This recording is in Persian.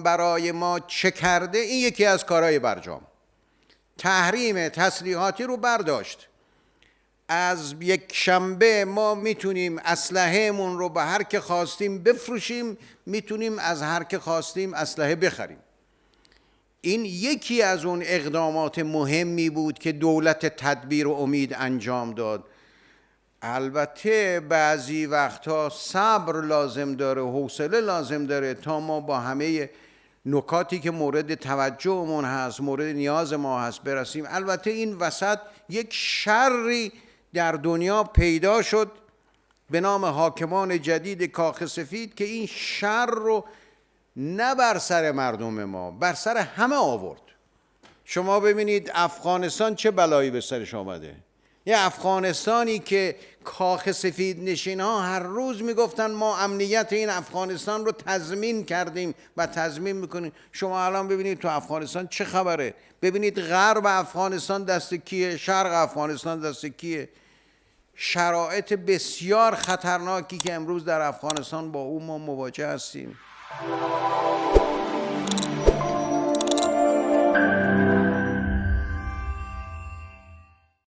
برای ما چه کرده، این یکی از کارهای برجام. تحریم تسلیحاتی رو برداشت. از یک شنبه ما میتونیم اسلحه‌مون رو به هر که خواستیم بفروشیم، میتونیم از هر که خواستیم اسلحه بخریم. این یکی از اون اقدامات مهمی بود که دولت تدبیر و امید انجام داد. البته بعضی وقتها صبر لازم داره، حوصله لازم داره تا ما با همه نکاتی که مورد توجهمون هست، مورد نیاز ما هست برسیم. البته این وسط یک شری در دنیا پیدا شد به نام حاکمان جدید کاخ سفید که این شر رو نه بر سر مردم ما، بر سر همه آورد. شما ببینید افغانستان چه بلایی به سرش آمده. یه افغانستانی که کاخ سفید نشین ها هر روز میگفتن ما امنیت این افغانستان رو تضمین کردیم و تضمین میکنیم. شما الان ببینید تو افغانستان چه خبره. ببینید غرب افغانستان دست کیه، شرق افغانستان دست کیه. شرایط بسیار خطرناکی که امروز در افغانستان با اون ما مواجه هستیم.